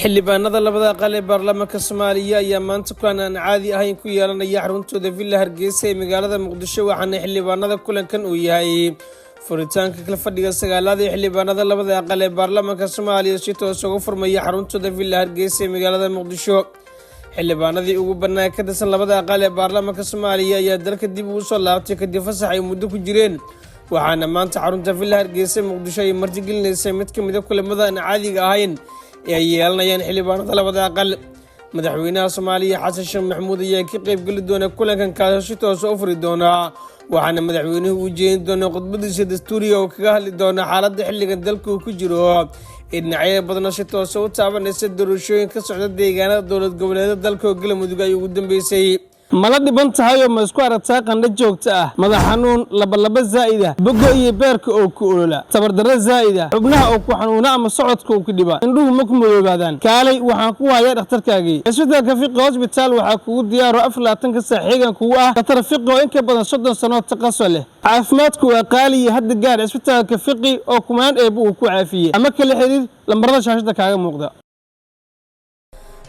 xildhibaanada labada aqal ee baarlamaanka Soomaaliya ayaa maanta kulan aan caadi ahayn ku yeelanaya xaruntooda Villa Hargeysa ee magaalada Muqdisho waxaana xildhibaanada kulankan uu yahay furitaanka kala fadhiga sagaalaad ee xildhibaanada labada aqal ee baarlamaanka Soomaaliya si toos ugu furmaya xaruntooda Villa Hargeysa ee magaalada Muqdisho. xildhibaanadii ugu badnaa ka tirsan labada aqal ee baarlamaanka Soomaaliya ayaa dalka dib ugu soo laabtay kadib fasax ay muddo ku jireen waxaana maanta xarunta Villa Hargeysa Muqdisho ay martigelinaysaa mid ka mid ah kulamada aan caadiga ahayn ee ay yeelanayaan xildhibaanada labada aqal. madaxweynaha Soomaaliya Xasan Sheekh Maxamuud ayaa ka qayb gali doona kulankan kaas si toos ah u furi doona waxaana madaxweynuhu u jeedin doona khudbadiisa dastuuriga oo kaga hadli doona xaaladda xilligan dalka uu ku jiro dhinacyo badan si toos ah u taabanaysa doorashooyin ka socda deegaanada dowlad goboleedyada dalka oo Galmudug ay ugu dambeysay. mala dhiban tahay oo ma isku aragtaa qandho joogto ah madax xanuun laba zaa'ida bogo iyo beerka oo ku olola tabardarro zaa'ida xubnaha oo ku xanuuna ama socodka oo ku dhiba indhuhu ma ku madoobaadaan kaalay waxaan ku hayaa dhakhtarkaagii isbitaalka Fiqi Hospital waxaa kugu diyaaro 24 saaxiigan kugu ah dhakhtar Fiqi oo in ka badan 30 sano taqasus leh caafimaadku waa qaali hadda gaar isbitaalka Fiqi oo kumaan eeb uu ku caafiyay ama kala xiriir lambarada shaashada kaaga muuqda.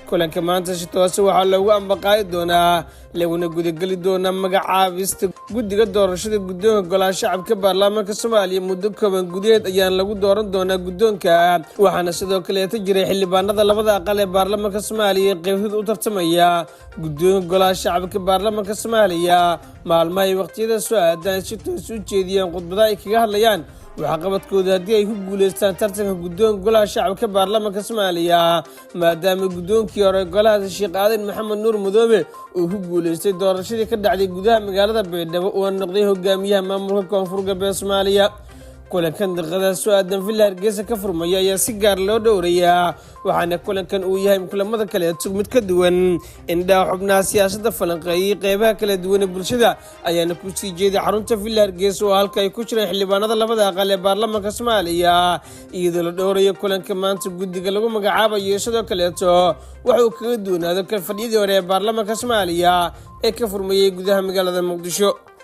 kulanka maanta si toos ah waxaa lagu ambaqaadi doonaa laguna gudagali doonaa magacaabista guddiga doorashada guddoonka golaha shacabka baarlamaanka Soomaaliya muddo kooban gudaheed ayaa lagu dooran doonaa guddoonka waxaana sidoo kale jiray xildhibaanada labada aqal ee baarlamaanka Soomaaliya qaybtooda u tartamaya guddoonka golaha shacabka baarlamaanka Soomaaliya maalmaha ay waqtiyada soo aadaan si toos u jeediyaan khudbadaha ay kaga hadlayaan waxqabadkooda haddii ay ku guuleystaan tartanka guddoonka golaha shacabka baarlamaanka Soomaaliya maadaama guddoonkii hore golaha Sheekh Aadan Maxamed Nuur Madoobe uu ku guuleystay doorashadii ka dhacday gudaha magaalada Baydhabo oo noqday hogaamiyaha maamulka Koonfur Galbeed Soomaaliya. kulankan daqiiqada soo aadan Villa Hargeysa ka furmaya ayaa si gaar loo dhowrayaa waxaana kulankan uu yahay kulamada kale mid ka duwan indhaha xubnaha siyaasadda falanqeeyay qeybaha kala duwan ee bulshada ayaana ku sii jeeday xarunta Villa Hargeysa oo halka ay ku jiraan xildhibaanada labada aqal ee baarlamaanka Soomaaliya iyadoo la dhowrayo kulanka maanta guddiga lagu magacaabayo sidoo kale waxa uu kaga duwanaado ka fadhiyadii hore ee baarlamaanka Soomaaliya ee ka furmayay gudaha magaalada Muqdisho.